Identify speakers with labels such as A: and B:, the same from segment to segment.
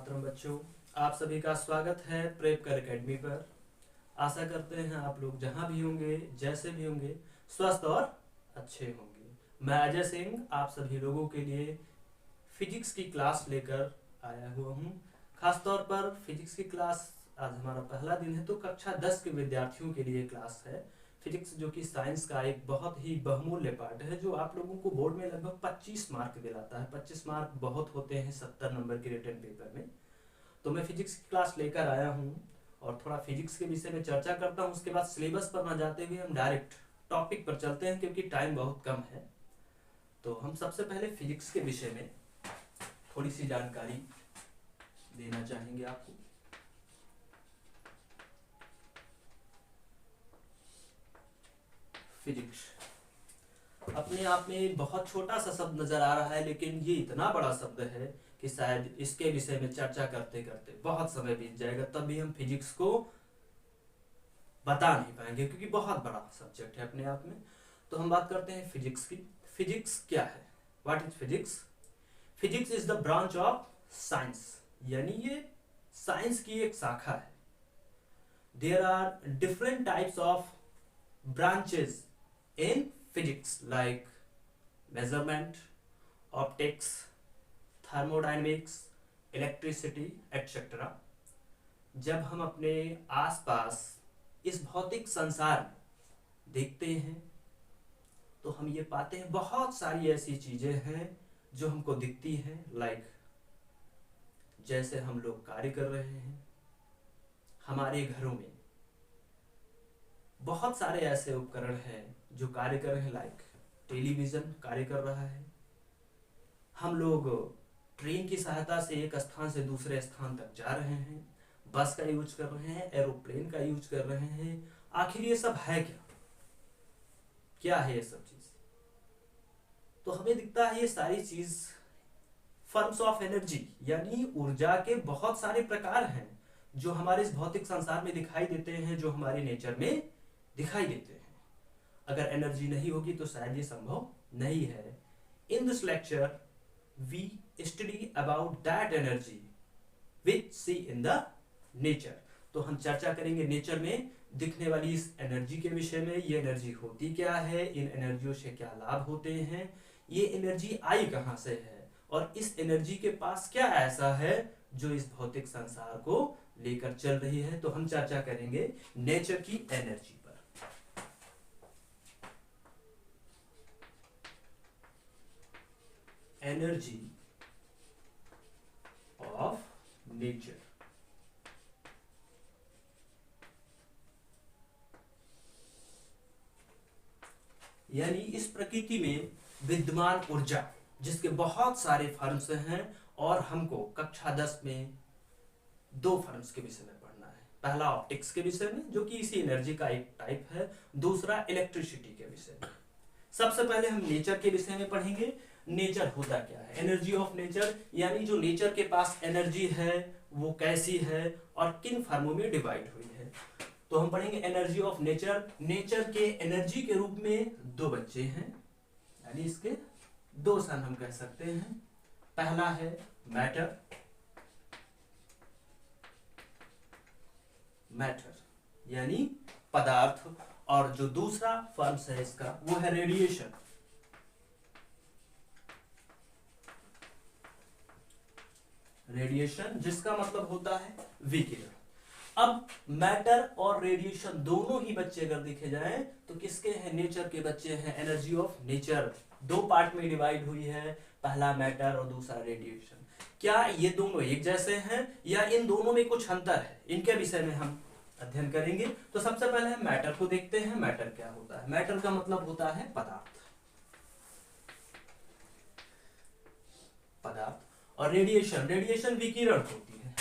A: मातरम बच्चों, आप सभी का स्वागत है प्रेप कर एकेडमी पर। आशा करते हैं आप लोग जहां भी होंगे, जैसे भी होंगे, स्वस्थ और अच्छे होंगे। मैं अजय सिंह आप सभी लोगों के लिए फिजिक्स की क्लास लेकर आया हुआ हूं। खासतौर पर फिजिक्स की क्लास, आज हमारा पहला दिन है तो कक्षा 10 के विद्यार्थियों के लिए क्लास है। फिजिक्स जो कि साइंस का एक बहुत ही बहुमूल्य पार्ट है, जो आप लोगों को बोर्ड में लगभग 25 मार्क दिलाता है। 25 मार्क बहुत होते हैं 70 नंबर के रिटन पेपर में। तो मैं फिजिक्स की क्लास लेकर आया हूँ और थोड़ा फिजिक्स के विषय में चर्चा करता हूँ। उसके बाद सिलेबस पर ना जाते हुए हम डायरेक्ट टॉपिक पर चलते हैं, क्योंकि टाइम बहुत कम है। तो हम सबसे पहले फिजिक्स के विषय में थोड़ी सी जानकारी देना चाहेंगे आपको। फिजिक्स अपने आप में बहुत छोटा सा शब्द नजर आ रहा है, लेकिन ये इतना बड़ा शब्द है कि शायद इसके विषय में चर्चा करते करते बहुत समय बीत जाएगा, तब भी हम फिजिक्स को बता नहीं पाएंगे, क्योंकि बहुत बड़ा सब्जेक्ट है अपने आप में। तो हम बात करते हैं फिजिक्स की। फिजिक्स क्या है? What is physics? Physics is the branch of science, यानी ये साइंस की एक शाखा है। There are different types of branches in physics like measurement, optics, thermodynamics, electricity, etc. जब हम अपने आसपास इस भौतिक संसार में देखते हैं तो हम ये पाते हैं बहुत सारी ऐसी चीजें हैं जो हमको दिखती हैं। लाइक जैसे हम लोग कार्य कर रहे हैं, हमारे घरों में बहुत सारे ऐसे उपकरण हैं जो कार्य कर रहे हैं। लाइक टेलीविजन कार्य कर रहा है, हम लोग ट्रेन की सहायता से एक स्थान से दूसरे स्थान तक जा रहे हैं, बस का यूज कर रहे हैं, एरोप्लेन का यूज कर रहे हैं। आखिर ये सब है क्या? क्या है ये सब चीज? तो हमें दिखता है ये सारी चीज फॉर्म्स ऑफ एनर्जी, यानी ऊर्जा के बहुत सारे प्रकार हैं जो हमारे इस भौतिक संसार में दिखाई देते हैं, जो हमारे नेचर में दिखाई देते हैं। अगर एनर्जी नहीं होगी तो शायद ये संभव नहीं है। In this lecture we study about that energy which see in the nature. तो हम चर्चा करेंगे नेचर में दिखने वाली इस एनर्जी के विषय में। ये एनर्जी होती क्या है, इन एनर्जियों से क्या लाभ होते हैं, ये एनर्जी आई कहां से है, और इस एनर्जी के पास क्या ऐसा है जो इस भौतिक संसार को लेकर चल रही है। तो हम चर्चा करेंगे नेचर की एनर्जी पर। एनर्जी ऑफ नेचर, यानी इस प्रकृति में विद्यमान ऊर्जा, जिसके बहुत सारे फॉर्म्स हैं। और हमको कक्षा 10 में 2 फॉर्म्स के विषय में पढ़ना है। पहला ऑप्टिक्स के विषय में, जो कि इसी एनर्जी का एक टाइप है। दूसरा इलेक्ट्रिसिटी के विषय में। सबसे पहले हम नेचर के विषय में पढ़ेंगे। नेचर होता क्या है? एनर्जी ऑफ नेचर, यानी जो नेचर के पास एनर्जी है वो कैसी है और किन फॉर्मों में डिवाइड हुई है। तो हम पढ़ेंगे एनर्जी ऑफ नेचर। नेचर के एनर्जी के रूप में 2 बच्चे हैं, यानी इसके 2 सन हम कह सकते हैं। पहला है मैटर, मैटर यानी पदार्थ, और जो दूसरा फॉर्म्स है इसका वो है रेडिएशन। रेडिएशन जिसका मतलब होता है विकिरण। अब मैटर और रेडिएशन दोनों ही बच्चे अगर देखे जाएं तो किसके हैं? नेचर के बच्चे हैं। एनर्जी ऑफ नेचर 2 पार्ट में डिवाइड हुई है, पहला मैटर और दूसरा रेडिएशन। क्या ये दोनों एक जैसे हैं या इन दोनों में कुछ अंतर है? इनके विषय में हम अध्ययन करेंगे। तो सबसे पहले हम मैटर को देखते हैं। मैटर क्या होता है? मैटर का मतलब होता है पदार्थ, पदार्थ। और रेडिएशन, रेडिएशन विकिरण होती है।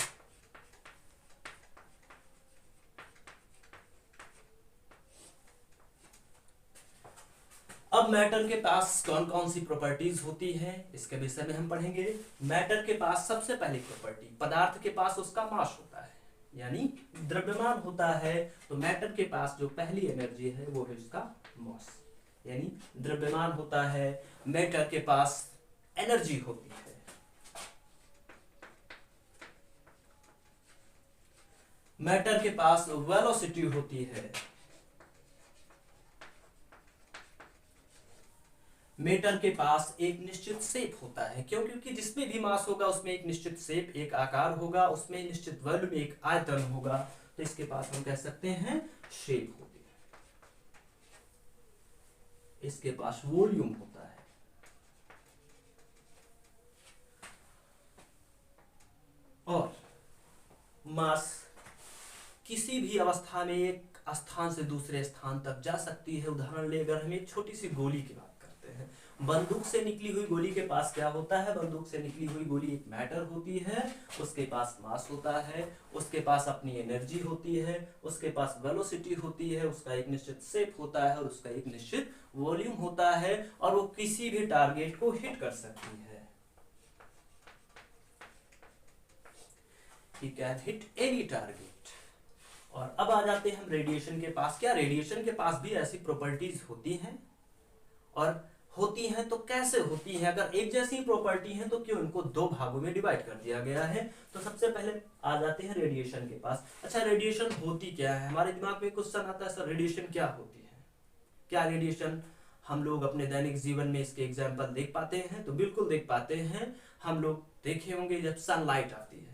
A: अब मैटर के पास कौन कौन सी प्रॉपर्टीज होती है, इसके विषय में हम पढ़ेंगे। मैटर के पास सबसे पहली प्रॉपर्टी, पदार्थ के पास उसका मास होता है, यानी द्रव्यमान होता है। तो मैटर के पास जो पहली एनर्जी है वो है उसका मास, यानी द्रव्यमान होता है। मैटर के पास एनर्जी होती है। मैटर के पास वेलोसिटी होती है, मैटर के पास एक निश्चित शेप होता है। क्यों? क्योंकि जिसमें भी मास होगा उसमें एक निश्चित शेप, एक आकार होगा, उसमें निश्चित वॉल्यूम, एक आयतन होगा। तो इसके पास हम कह सकते हैं शेप होती है, इसके पास वॉल्यूम होता है। और मास किसी भी अवस्था में एक स्थान से दूसरे स्थान तक जा सकती है। उदाहरण ले, अगर हम एक छोटी सी गोली की बात करते हैं, बंदूक से निकली हुई गोली के पास क्या होता है? बंदूक से निकली हुई गोली एक मैटर होती है, उसके पास मास होता है, उसके पास अपनी एनर्जी होती है, उसके पास वेलोसिटी होती है, उसका एक निश्चित शेप होता है और उसका एक निश्चित वॉल्यूम होता है, और वो किसी भी टारगेट को हिट कर सकती है। He can hit any target। और अब आ जाते हैं हम रेडिएशन के पास। क्या रेडिएशन के पास भी ऐसी प्रॉपर्टीज होती हैं? और होती हैं तो कैसे होती हैं? अगर एक जैसी प्रॉपर्टी है तो क्यों इनको दो भागों में डिवाइड कर दिया गया है? तो सबसे पहले आ जाते हैं रेडिएशन के पास। अच्छा, रेडिएशन होती क्या है? हमारे दिमाग में क्वेश्चन आता है, सर रेडिएशन क्या होती है? क्या रेडिएशन हम लोग अपने दैनिक जीवन में इसके एग्जाम्पल देख पाते हैं? तो बिल्कुल देख पाते हैं। हम लोग देखे होंगे जब सनलाइट आती है,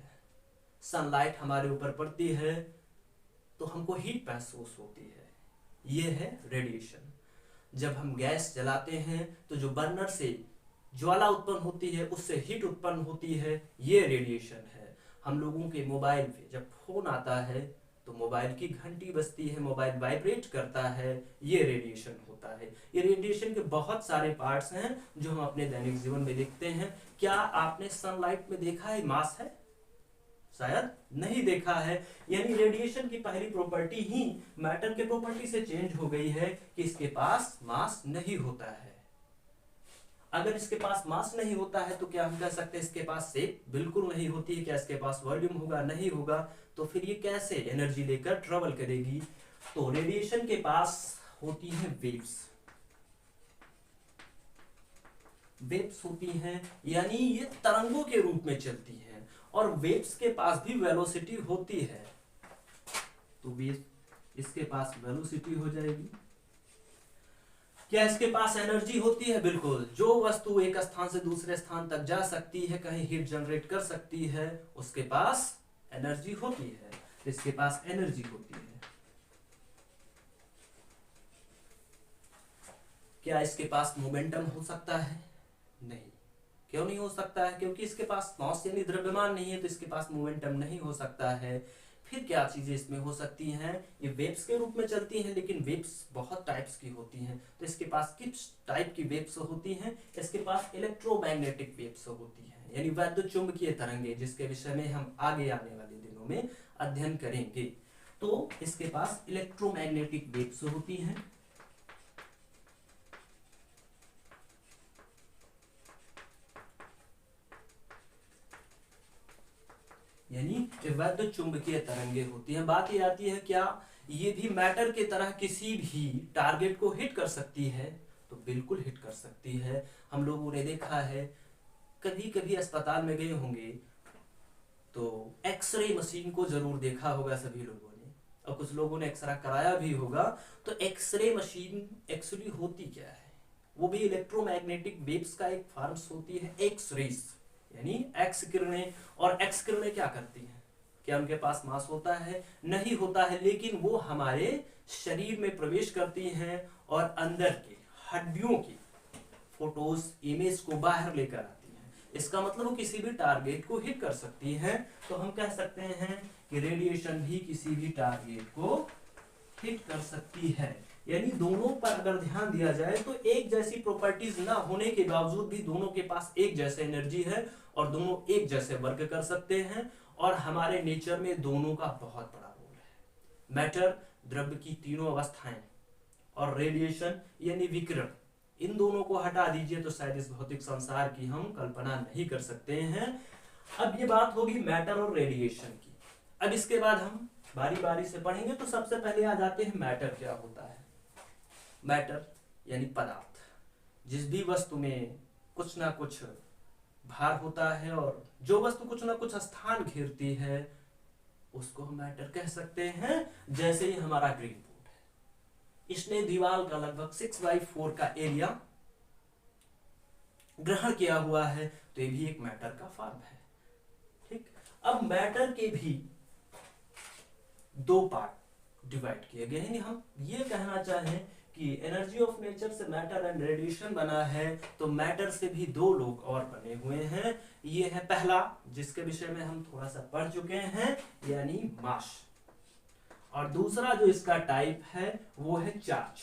A: सनलाइट हमारे ऊपर पड़ती है तो हमको हीट महसूस होती है, ये है रेडिएशन। जब हम गैस जलाते हैं तो जो बर्नर से ज्वाला उत्पन्न होती है, उससे हीट उत्पन्न होती है, ये रेडिएशन है। हम लोगों के मोबाइल पे जब फोन आता है तो मोबाइल की घंटी बजती है, मोबाइल वाइब्रेट करता है, ये रेडिएशन होता है। ये रेडिएशन के बहुत सारे पार्ट्स हैं जो हम अपने दैनिक जीवन में देखते हैं। क्या आपने सनलाइट में देखा है मास है? शायद नहीं देखा है। यानी रेडिएशन की पहली प्रॉपर्टी ही मैटर के प्रॉपर्टी से चेंज हो गई है कि इसके पास मास नहीं होता है। अगर इसके पास मास नहीं होता है तो क्या हम कह सकते हैं इसके पास शेप बिल्कुल नहीं होती है? क्या इसके पास वॉल्यूम होगा? नहीं होगा। तो फिर ये कैसे एनर्जी लेकर ट्रेवल करेगी? तो रेडिएशन के पास होती है वेव्स, वेव्स होती हैं, यानी ये तरंगों के रूप में चलती है। और वेव्स के पास भी वेलोसिटी होती है, तो वेव इसके पास वेलोसिटी हो जाएगी। क्या इसके पास एनर्जी होती है? बिल्कुल। जो वस्तु एक स्थान से दूसरे स्थान तक जा सकती है, कहीं हीट जनरेट कर सकती है, उसके पास एनर्जी होती है। तो इसके पास एनर्जी होती है। क्या इसके पास मोमेंटम हो सकता है? नहीं। क्यों नहीं हो सकता है? क्योंकि इसके पास मास यानी द्रव्यमान नहीं है, तो इसके पास मोमेंटम नहीं हो सकता है। फिर क्या चीजें इसमें हो सकती हैं? ये वेव्स के रूप में चलती हैं, लेकिन वेव्स बहुत टाइप्स की होती हैं। तो इसके पास किस टाइप की वेव्स होती हैं? इसके पास इलेक्ट्रोमैग्नेटिक वेव्स होती हैं, यानी वैद्युत चुंबकीय तरंगे, जिसके विषय में हम आगे आने वाले दिनों में अध्ययन करेंगे। तो इसके पास इलेक्ट्रोमैग्नेटिक वेव्स होती हैं। यानी वैद्युत चुंबकीय तरंगे होती हैं। बात ये आती है, क्या ये भी मैटर की तरह किसी भी टारगेट को हिट कर सकती है? तो बिल्कुल हिट कर सकती है। हम लोगों ने देखा है, कभी कभी अस्पताल में गए होंगे तो एक्सरे मशीन को जरूर देखा होगा सभी लोगों ने, और कुछ लोगों ने एक्सरे कराया भी होगा। तो एक्सरे मशीन एक्चुअली होती क्या है? वो भी इलेक्ट्रोमैग्नेटिक वेव्स का एक फॉर्म्स होती है, एक्स रेस, यानी एक्स किरणें। और एक्स किरणें क्या करती हैं? क्या उनके पास मास होता है? नहीं होता है, लेकिन वो हमारे शरीर में प्रवेश करती हैं और अंदर के हड्डियों की फोटोज इमेज को बाहर लेकर आती हैं। इसका मतलब वो किसी भी टारगेट को हिट कर सकती हैं। तो हम कह सकते हैं कि रेडिएशन भी किसी भी टारगेट को हिट कर सकती है। यानी दोनों पर अगर ध्यान दिया जाए तो एक जैसी प्रॉपर्टीज ना होने के बावजूद भी दोनों के पास एक जैसे एनर्जी है और दोनों एक जैसे वर्क कर सकते हैं। और हमारे नेचर में दोनों का बहुत बड़ा रोल है। मैटर, द्रव्य की तीनों अवस्थाएं, और रेडिएशन यानी विकिरण, इन दोनों को हटा दीजिए तो शायद इस भौतिक संसार की हम कल्पना नहीं कर सकते हैं। अब ये बात होगी मैटर और रेडिएशन की। अब इसके बाद हम बारी बारी से पढ़ेंगे। तो सबसे पहले आ जाते हैं मैटर क्या होता है। मैटर यानी पदार्थ, जिस भी वस्तु में कुछ ना कुछ भार होता है और जो वस्तु कुछ ना कुछ स्थान घेरती है, उसको हम मैटर कह सकते हैं। जैसे ही हमारा ग्रीन बोर्ड है, इसने दीवार का लगभग 6/4 का एरिया ग्रहण किया हुआ है, तो ये भी एक मैटर का फॉर्म है। ठीक, अब मैटर के भी दो पार्ट डिवाइड किए गए हैं। हम ये कहना चाहें कि एनर्जी ऑफ नेचर से मैटर एंड रेडिएशन बना है, तो मैटर से भी दो लोग और बने हुए हैं। ये है पहला, जिसके विषय में हम थोड़ा सा पढ़ चुके हैं, यानी मास। और दूसरा जो इसका टाइप है वो है चार्ज।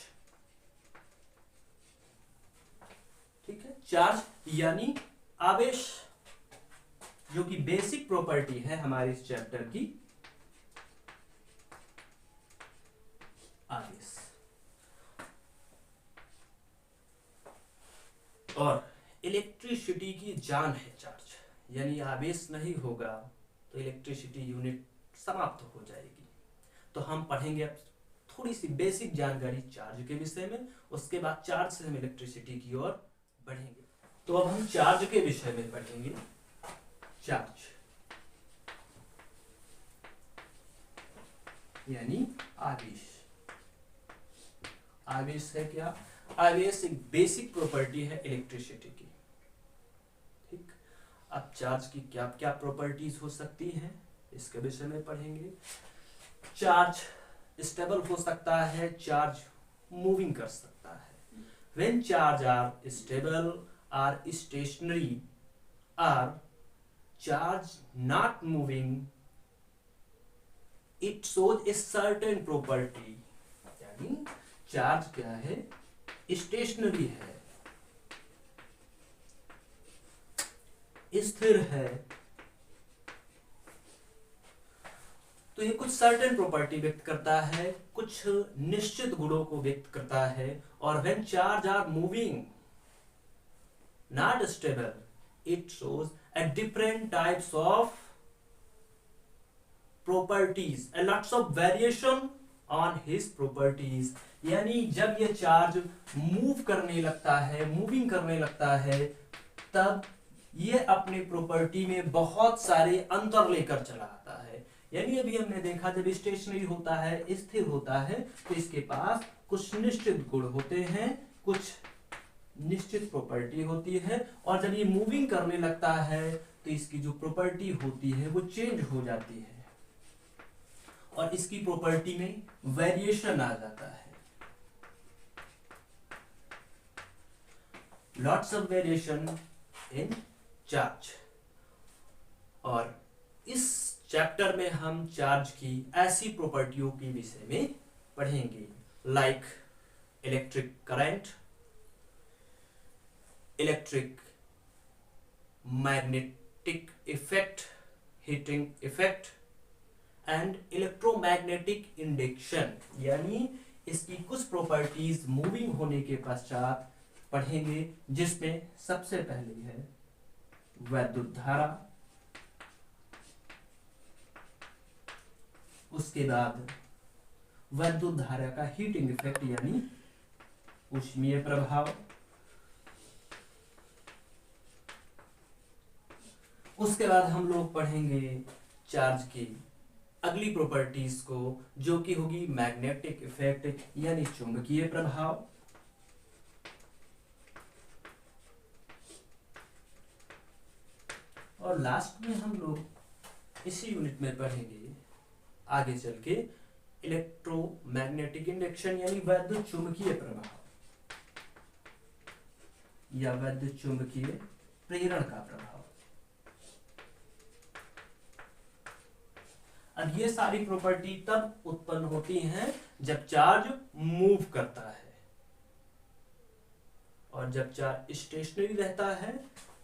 A: ठीक है, चार्ज यानी आवेश, जो कि बेसिक प्रॉपर्टी है हमारे इस चैप्टर की, आवेश। और इलेक्ट्रिसिटी की जान है चार्ज, यानी आवेश नहीं होगा तो इलेक्ट्रिसिटी यूनिट समाप्त हो जाएगी। तो हम पढ़ेंगे अब थोड़ी सी बेसिक जानकारी चार्ज के विषय में, उसके बाद चार्ज से हम इलेक्ट्रिसिटी की ओर बढ़ेंगे। तो अब हम चार्ज के विषय में पढ़ेंगे। चार्ज यानी आवेश। आवेश है क्या? आवेश एक बेसिक प्रॉपर्टी है इलेक्ट्रिसिटी की। ठीक, अब चार्ज की क्या क्या प्रॉपर्टीज हो सकती हैं, इसके विषय में पढ़ेंगे। चार्ज स्टेबल हो सकता है, चार्ज मूविंग कर सकता है। When charge are stable or stationary or charge not moving, it shows a certain property. यानी चार्ज क्या है? स्टेशनरी है, स्थिर है, तो ये कुछ सर्टेन प्रॉपर्टी व्यक्त करता है, कुछ निश्चित गुणों को व्यक्त करता है। और when charge are moving not stable, it shows a different types of properties and lots of variation on his properties। यानी जब ये चार्ज मूव करने लगता है, मूविंग करने लगता है, तब ये अपने प्रॉपर्टी में बहुत सारे अंतर लेकर चला आता है। यानी अभी हमने देखा जब स्टेशनरी होता है, स्थिर होता है, तो इसके पास कुछ निश्चित गुण होते हैं, कुछ निश्चित प्रॉपर्टी होती है। और जब ये मूविंग करने लगता है तो इसकी जो प्रॉपर्टी होती है वो चेंज हो जाती है, और इसकी प्रॉपर्टी में वेरिएशन आ जाता है। Lots of variation in charge. और इस चैप्टर में हम चार्ज की ऐसी प्रॉपर्टियों के विषय में पढ़ेंगे, like electric current, electric magnetic effect, heating effect and electromagnetic induction. यानी इसकी कुछ प्रॉपर्टीज मूविंग होने के पश्चात पढ़ेंगे, जिसमें सबसे पहली है वैद्युत धारा, उसके बाद वैद्युत धारा का हीटिंग इफेक्ट यानी ऊष्मीय प्रभाव, उसके बाद हम लोग पढ़ेंगे चार्ज की अगली प्रॉपर्टीज को, जो कि होगी मैग्नेटिक इफेक्ट यानी चुंबकीय प्रभाव, और लास्ट में हम लोग इसी यूनिट में पढ़ेंगे आगे चल के इलेक्ट्रोमैग्नेटिक इंडक्शन यानी वैद्युत चुंबकीय प्रभाव या वैद्युत चुंबकीय प्रेरण का प्रभाव। अब ये सारी प्रॉपर्टी तब उत्पन्न होती हैं जब चार्ज मूव करता है, और जब चार्ज स्टेशनरी रहता है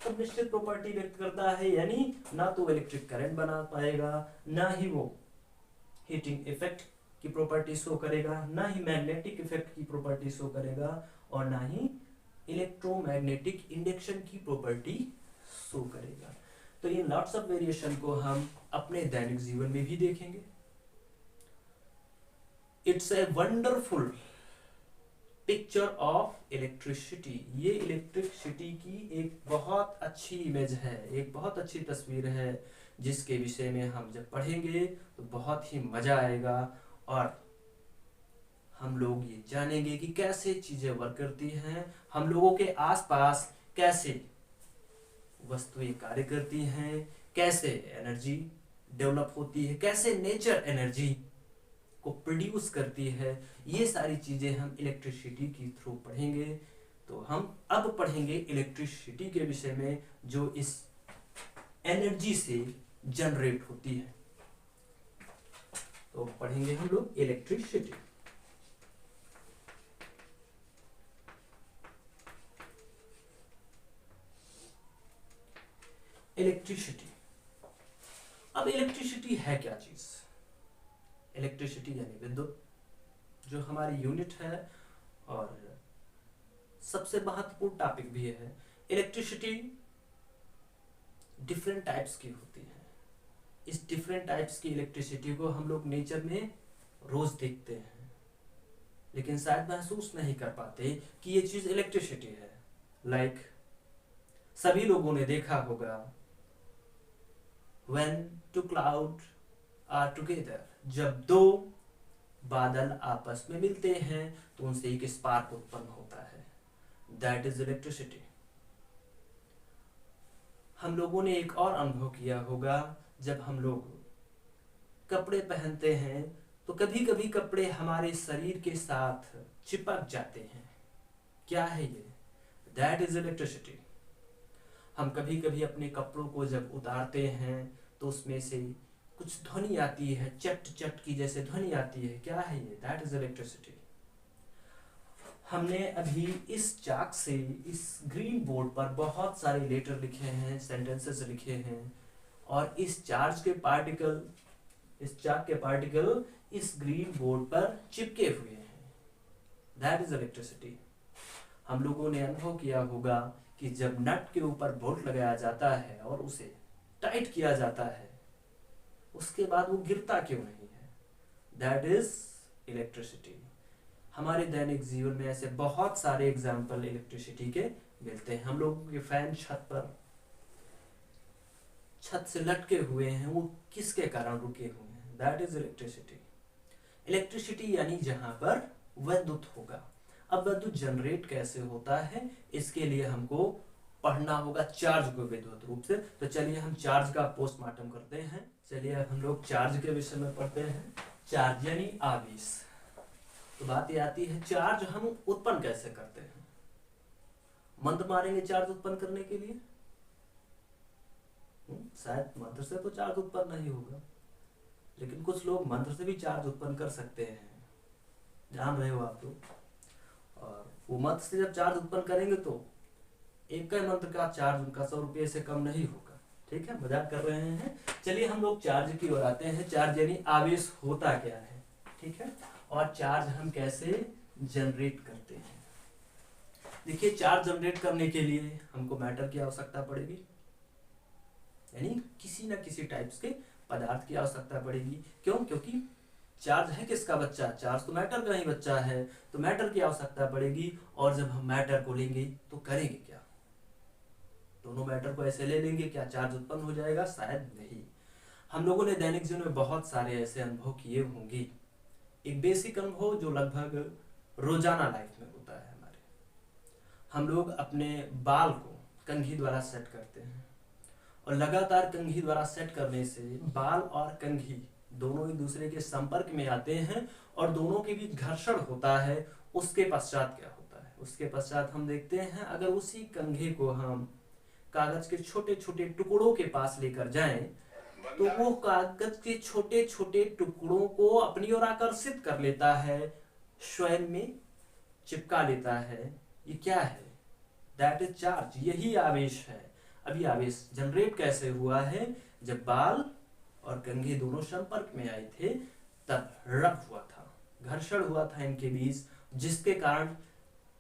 A: तब निश्चित प्रॉपर्टी व्यक्त करता है। यानी ना तो इलेक्ट्रिक करंट बना पाएगा, ना ही वो हीटिंग इफेक्ट की प्रॉपर्टी शो करेगा, ना ही मैग्नेटिक इफेक्ट की प्रॉपर्टी शो करेगा, और ना ही इलेक्ट्रोमैग्नेटिक इंडक्शन की प्रॉपर्टी शो करेगा। तो ये लॉट्स ऑफ वेरिएशन को हम अपने दैनिक जीवन में भी देखेंगे। It's a wonderful picture of electricity. ये इलेक्ट्रिसिटी की एक बहुत अच्छी इमेज है, एक बहुत अच्छी तस्वीर है, जिसके विषय में हम जब पढ़ेंगे तो बहुत ही मजा आएगा और हम लोग ये जानेंगे कि कैसे चीजें वर्क करती हैं, हम लोगों के आसपास कैसे वस्तुएं कार्य करती हैं, कैसे एनर्जी डेवलप होती है, कैसे नेचर एनर्जी को प्रोड्यूस करती है। ये सारी चीजें हम इलेक्ट्रिसिटी के थ्रू पढ़ेंगे। तो हम अब पढ़ेंगे इलेक्ट्रिसिटी के विषय में, जो इस एनर्जी से जनरेट होती है। तो पढ़ेंगे हम लोग इलेक्ट्रिसिटी। इलेक्ट्रिसिटी, अब इलेक्ट्रिसिटी है क्या चीज? इलेक्ट्रिसिटी यानी विद्युत, जो हमारी यूनिट है और सबसे महत्वपूर्ण टॉपिक भी है। इलेक्ट्रिसिटी डिफरेंट टाइप्स की होती है। इस डिफरेंट टाइप्स की इलेक्ट्रिसिटी को हम लोग नेचर में रोज देखते हैं, लेकिन शायद महसूस नहीं कर पाते कि ये चीज इलेक्ट्रिसिटी है। लाइक सभी लोगों ने देखा होगा, when two cloud are together, जब दो बादल आपस में मिलते हैं तो उनसे एक स्पार्क उत्पन्न होता है। That is electricity. हम लोगों ने एक और अनुभव किया होगा, जब हम लोग कपड़े पहनते हैं तो कभी कभी कपड़े हमारे शरीर के साथ चिपक जाते हैं। क्या है ये? That is electricity. हम कभी कभी अपने कपड़ों को जब उतारते हैं तो उसमें से कुछ ध्वनि आती है, चट चट की जैसे ध्वनि आती है। क्या है ये? That is electricity. हमने अभी इस चाक से इस ग्रीन बोर्ड पर बहुत सारे लेटर लिखे हैं, सेंटेंसेस लिखे हैं, और इस चार्ज के पार्टिकल, इस चाक के पार्टिकल इस ग्रीन बोर्ड पर चिपके हुए हैं। That is electricity. हम लोगों ने अनुभव किया होगा कि जब नट के ऊपर बोल्ट लगाया जाता है और उसे टाइट किया जाता है, उसके बाद वो गिरता क्यों नहीं है? That is electricity. हमारे दैनिक जीवन में ऐसे बहुत सारे एग्जाम्पल इलेक्ट्रिसिटी के मिलते हैं। हम लोगों के फैन छत से लटके हुए हैं, वो किसके कारण रुके हुए हैं? That is electricity. इलेक्ट्रिसिटी यानी जहां पर विद्युत होगा। अब विद्युत जनरेट कैसे होता है, इसके लिए हमको पढ़ना होगा चार्ज को विद्युत रूप से। तो चलिए हम चार्ज का पोस्टमार्टम करते हैं। चलिए अब हम लोग चार्ज के विषय में पढ़ते हैं। चार्ज यानी आवेश। तो बात ये आती है, चार्ज हम उत्पन्न कैसे करते हैं? मंत्र मारेंगे चार्ज उत्पन्न करने के लिए? शायद मंत्र से तो चार्ज उत्पन्न नहीं होगा, लेकिन कुछ लोग मंत्र से भी चार्ज उत्पन्न कर सकते हैं, जान रहे हो आप लोग। और वो मंत्र से जब चार्ज उत्पन्न करेंगे तो एक का मंत्र का चार्ज उनका 100 रुपये से कम नहीं होगा। ठीक है, मजाक कर रहे हैं। चलिए हम लोग चार्ज की ओर आते हैं। चार्ज यानी आवेश होता क्या है, ठीक है, और चार्ज हम कैसे जनरेट करते हैं। देखिए, चार्ज जनरेट करने के लिए हमको मैटर की आवश्यकता पड़ेगी, यानी किसी ना किसी टाइप्स के पदार्थ की आवश्यकता पड़ेगी। क्यों? क्योंकि चार्ज है किसका बच्चा? चार्ज तो मैटर का ही बच्चा है, तो मैटर की आवश्यकता पड़ेगी। और जब हम मैटर को लेंगे तो करेंगे क्या? दोनों मैटर को ऐसे ले लेंगे, क्या चार्ज उत्पन्न हो जाएगा? शायद नहीं। हम लोगों ने दैनिक जीवन में बहुत सारे ऐसे अनुभव किए होंगे। एक बेसिक अनुभव जो लगभग रोजाना लाइफ में होता है हमारे, हम लोग अपने बाल को कंघी द्वारा सेट करते हैं, और लगातार कंघी द्वारा सेट करने से बाल और कंघी दोनों एक दूसरे के संपर्क में आते हैं और दोनों के बीच घर्षण होता है। उसके पश्चात क्या होता है? उसके पश्चात हम देखते हैं, अगर उसी कंघे को हम कागज के छोटे छोटे टुकड़ों के पास लेकर जाएं तो वो कागज के छोटे छोटे टुकड़ों को अपनी ओर आकर्षित कर लेता है, स्वयं में चिपका लेता है। ये क्या है? That is charge. यही आवेश है। अभी आवेश जनरेट कैसे हुआ है? जब बाल और कंघी दोनों संपर्क में आए थे, तब रब हुआ था, घर्षण हुआ था इनके बीच, जिसके कारण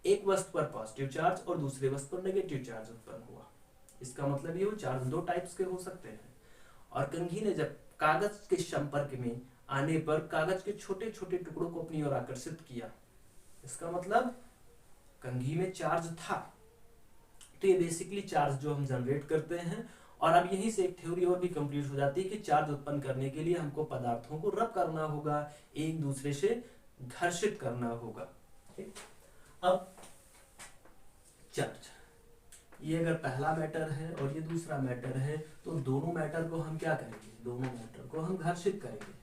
A: एक वस्तु पर पॉजिटिव चार्ज और दूसरे वस्तु पर नेगेटिव चार्ज उत्पन्न हुआ। इसका मतलब ये, चार्ज दो टाइप्स के हो सकते हैं। और कंघी ने जब कागज के संपर्क में आने पर कागज के छोटे छोटे टुकड़ों को अपनी ओर आकर्षित किया, इसका मतलब कंघी में चार्ज था। तो ये बेसिकली चार्ज जो हम जनरेट करते हैं। और अब यहीं से एक थ्योरी और भी कंप्लीट हो जाती है कि चार्ज उत्पन्न करने के लिए हमको पदार्थों को रब करना होगा, एक दूसरे से घर्षित करना होगा। अब चार्ज, ये अगर पहला मैटर है और ये दूसरा मैटर है, तो दोनों मैटर को हम क्या करेंगे, दोनों मैटर को हम घर्षित करेंगे,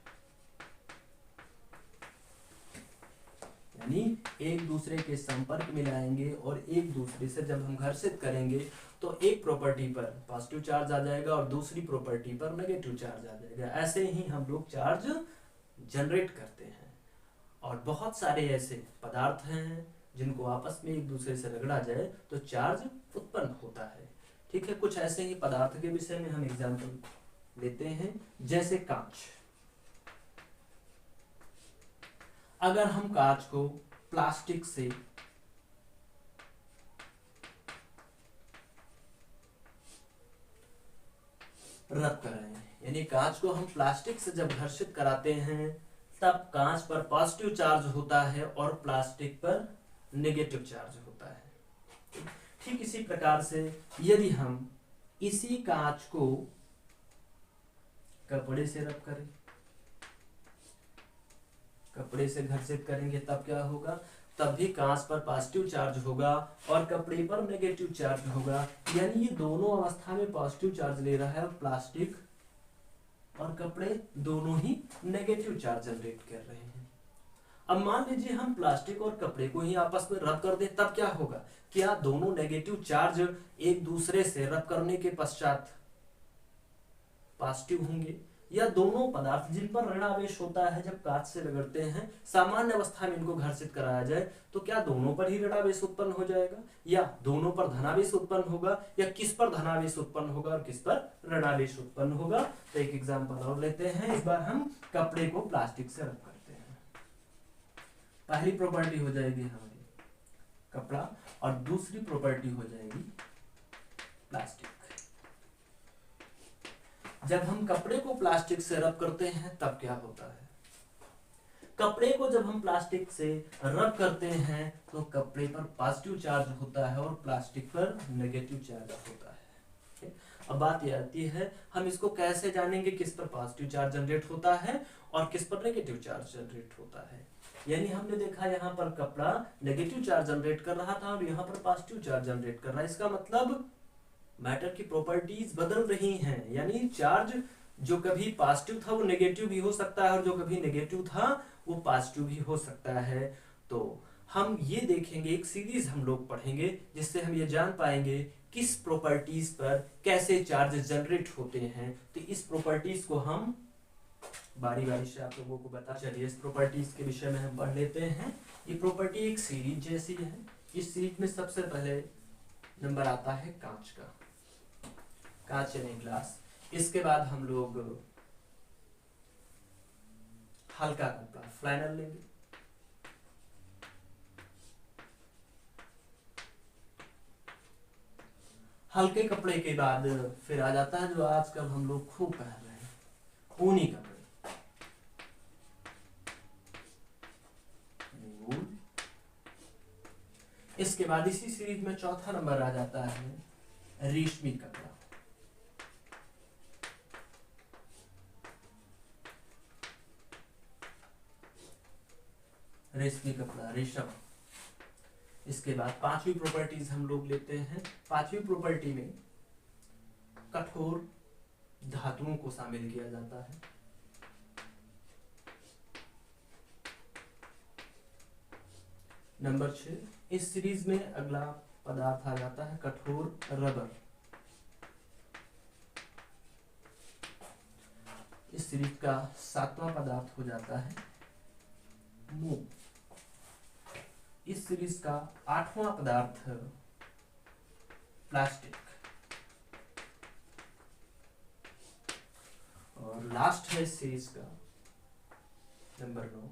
A: यानी एक दूसरे के संपर्क में लाएंगे और एक दूसरे से जब हम घर्षित करेंगे तो एक प्रॉपर्टी पर पॉजिटिव चार्ज आ जाएगा और दूसरी प्रॉपर्टी पर नेगेटिव चार्ज आ जाएगा। ऐसे ही हम लोग चार्ज जनरेट करते हैं और बहुत सारे ऐसे पदार्थ हैं जिनको आपस में एक दूसरे से रगड़ा जाए तो चार्ज उत्पन्न होता है। ठीक है, कुछ ऐसे ही पदार्थ के विषय में हम एग्जाम्पल लेते हैं, जैसे कांच। अगर हम कांच को प्लास्टिक से रब कर रहे हैं, यानी कांच को हम प्लास्टिक से जब घर्षित कराते हैं तब कांच पर पॉजिटिव चार्ज होता है और प्लास्टिक पर नेगेटिव चार्ज होता है। ठीक इसी प्रकार से यदि हम इसी कांच को कपड़े से रब करें, कपड़े से घर्षित करेंगे तब क्या होगा, तब भी कांच पर पॉजिटिव चार्ज होगा और कपड़े पर नेगेटिव चार्ज होगा, यानी ये दोनों अवस्था में पॉजिटिव चार्ज ले रहा है और प्लास्टिक और कपड़े दोनों ही नेगेटिव चार्ज जनरेट कर रहे हैं। अब मान लीजिए हम प्लास्टिक और कपड़े को ही आपस में रब कर दें, तब क्या होगा, क्या दोनों नेगेटिव चार्ज एक दूसरे से रब करने के पश्चात पॉजिटिव होंगे, या दोनों पदार्थ जिन पर ऋणावेश होता है जब कांच से रगड़ते हैं, सामान्य अवस्था में इनको घर्षित कराया जाए तो क्या दोनों पर ही ऋणावेश उत्पन्न हो जाएगा, या दोनों पर धनावेश उत्पन्न होगा, या किस पर धनावेश उत्पन्न होगा और किस पर ऋणावेश उत्पन्न होगा। तो एक एग्जांपल और लेते हैं, इस बार हम कपड़े को प्लास्टिक से रब करते हैं। पहली प्रॉपर्टी हो जाएगी हमारी कपड़ा और दूसरी प्रॉपर्टी हो जाएगी प्लास्टिक। जब हम कपड़े को प्लास्टिक से रब करते हैं तब क्या होता है, कपड़े को जब हम प्लास्टिक से रब करते हैं तो कपड़े पर पॉजिटिव चार्ज होता है और प्लास्टिक पर नेगेटिव चार्ज होता है। अब बात यह आती है, हम इसको कैसे जानेंगे किस पर पॉजिटिव चार्ज जनरेट होता है और किस पर नेगेटिव चार्ज जनरेट होता है। यानी हमने देखा यहाँ पर कपड़ा नेगेटिव चार्ज जनरेट कर रहा था और यहाँ पर पॉजिटिव चार्ज जनरेट कर रहा है, इसका मतलब मैटर की प्रॉपर्टीज बदल रही हैं, यानी चार्ज जो कभी पॉजिटिव था वो नेगेटिव भी हो सकता है और जो कभी नेगेटिव था वो पॉजिटिव भी हो सकता है। तो हम ये देखेंगे, एक सीरीज हम लोग पढ़ेंगे जिससे हम ये जान पाएंगे किस प्रॉपर्टीज पर कैसे चार्ज जनरेट होते हैं। तो इस प्रॉपर्टीज को हम बारी बारी से आप लोगों को बता, चलिए इस प्रॉपर्टीज के विषय में हम पढ़ लेते हैं। ये प्रॉपर्टी एक सीरीज जैसी है। इस सीरीज में सबसे पहले नंबर आता है कांच का, कांच यानी ग्लास। इसके बाद हम लोग हल्का कपड़ा फ्लैनल लेंगे, हल्के कपड़े के बाद फिर आ जाता है जो आजकल हम लोग खूब पहन रहे हैं, ऊनी कपड़े, वूल। इसके बाद इसी सीरीज में चौथा नंबर आ जाता है रेशमी कपड़ा। रेशमी कपड़ा, रेशम। इसके बाद पांचवी प्रॉपर्टीज हम लोग लेते हैं। पांचवी प्रॉपर्टी में कठोर धातुओं को शामिल किया जाता है। नंबर 6, इस सीरीज में अगला पदार्थ आ जाता है कठोर रबर। इस सीरीज का 7वां पदार्थ हो जाता है मोम। इस सीरीज का 8वां पदार्थ प्लास्टिक। और लास्ट है इस सीरीज का नंबर 9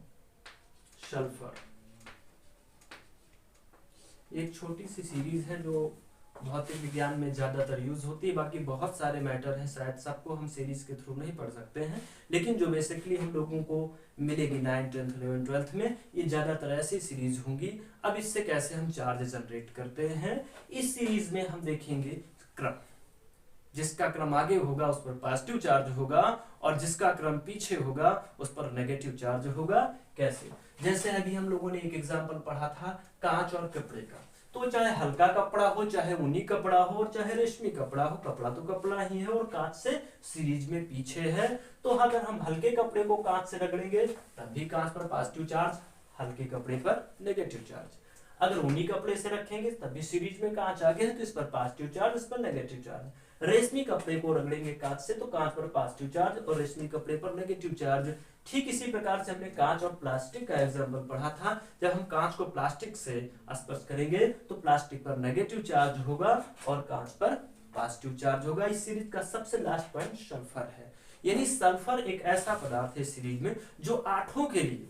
A: सल्फर। एक छोटी सी सीरीज है जो भौतिक विज्ञान में ज्यादातर यूज होती है, बाकी बहुत सारे मैटर हैं, शायद सबको हम सीरीज के थ्रू नहीं पढ़ सकते हैं, लेकिन जो बेसिकली हम लोगों को मिलेगी 9th 10th 11th 12th में, ये ज्यादातर ऐसी सीरीज होंगी। अब इससे कैसे हम चार्ज जनरेट करते हैं, इस सीरीज में हम देखेंगे क्रम। जिसका क्रम आगे होगा उस पर पॉजिटिव चार्ज होगा और जिसका क्रम पीछे होगा उस पर नेगेटिव चार्ज होगा। कैसे? जैसे अभी हम लोगों ने एक एग्जांपल पढ़ा था कांच और कपड़े का। तो चाहे हल्का कपड़ा हो, चाहे ऊनी कपड़ा हो, और चाहे रेशमी कपड़ा हो, कपड़ा तो कपड़ा ही है और कांच से सीरीज में पीछे है। तो अगर हम हल्के कपड़े को कांच से रगड़ेंगे तब भी कांच पर पॉजिटिव चार्ज, हल्के कपड़े पर नेगेटिव चार्ज। अगर ऊनी कपड़े से रखेंगे तब भी सीरीज में कांच आगे है तो इस पर पॉजिटिव चार्ज, इस पर नेगेटिव चार्ज। रेशमी कपड़े को रगड़ेंगे कांच से तो कांच पर पॉजिटिव चार्ज और रेशमी कपड़े पर नेगेटिव चार्ज। ठीक इसी प्रकार से हमने कांच और प्लास्टिक का एग्जांपल पढ़ा था। जब हम कांच को प्लास्टिक से स्पर्श करेंगे तो प्लास्टिक पर नेगेटिव चार्ज होगा और कांच पर पॉजिटिव चार्ज होगा। इस सीरीज का सबसे लास्ट पॉइंट सल्फर है। यानी सल्फर एक ऐसा पदार्थ है सीरीज में जो आठों के लिए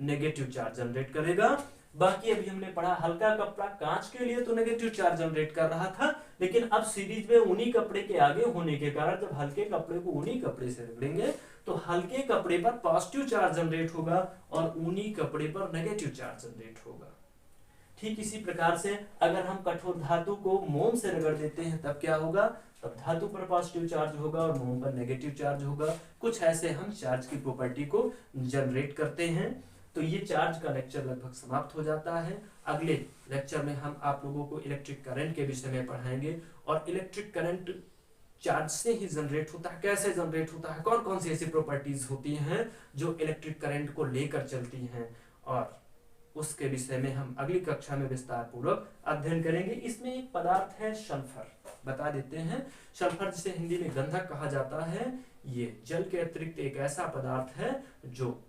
A: नेगेटिव चार्ज जनरेट करेगा। बाकी अभी हमने पढ़ा हल्का कपड़ा कांच के लिए तो नेगेटिव चार्ज जनरेट कर रहा था, लेकिन अब सीरीज में ऊनी कपड़े के आगे होने के कारण जब हल्के कपड़े को ऊनी कपड़े से रगड़ेंगे तो हल्के कपड़े पर पॉजिटिव चार्ज जनरेट होगा और ऊनी कपड़े पर नेगेटिव चार्ज जनरेट होगा। ठीक इसी प्रकार से अगर हम कठोर धातु को मोम से रगड़ देते हैं तब क्या होगा? तब धातु पर पॉजिटिव चार्ज होगा और मोम पर नेगेटिव चार्ज होगा। कुछ ऐसे हम चार्ज की प्रॉपर्टी को जनरेट करते हैं। तो ये चार्ज का लेक्चर लगभग समाप्त हो जाता है। अगले लेक्चर में हम आप लोगों को इलेक्ट्रिक करंट के विषय में पढ़ाएंगे और इलेक्ट्रिक करंट चार्ज से ही जनरेट होता है, कैसे जनरेट होता है, कौन कौन सी ऐसी प्रॉपर्टीज होती हैं जो इलेक्ट्रिक करंट को लेकर चलती हैं, और उसके विषय में हम अगली कक्षा में विस्तार पूर्वक अध्ययन करेंगे। इसमें एक पदार्थ है सल्फर, बता देते हैं। सल्फर जिसे हिंदी में गंधक कहा जाता है, ये जल के अतिरिक्त एक ऐसा पदार्थ है जो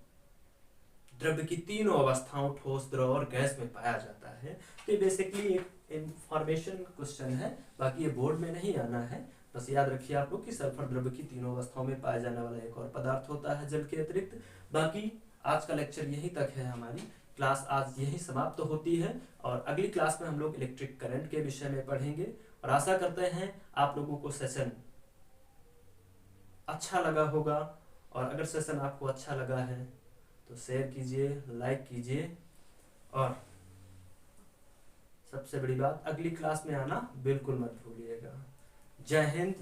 A: द्रव्य की तीनों अवस्थाओं ठोस, द्रव और गैस में पाया जाता है। तो बेसिकली एक इंफॉर्मेशन क्वेश्चन है, बाकी ये बोर्ड में नहीं आना है। बस याद रखिए आप लोग कि सल्फर द्रव्य की तीनों अवस्थाओं में पाया जाने वाला एक और पदार्थ होता है जल के अतिरिक्त। बाकी आज का लेक्चर यहीं तक है। हमारी क्लास आज यहीं समाप्त होती है और अगली क्लास में हम लोग इलेक्ट्रिक करंट के विषय में पढ़ेंगे और आशा करते हैं आप लोगों को सेशन अच्छा लगा होगा। और अगर सेशन आपको अच्छा लगा है तो शेयर कीजिए, लाइक कीजिए और सबसे बड़ी बात अगली क्लास में आना बिल्कुल मत भूलिएगा। जय हिंद।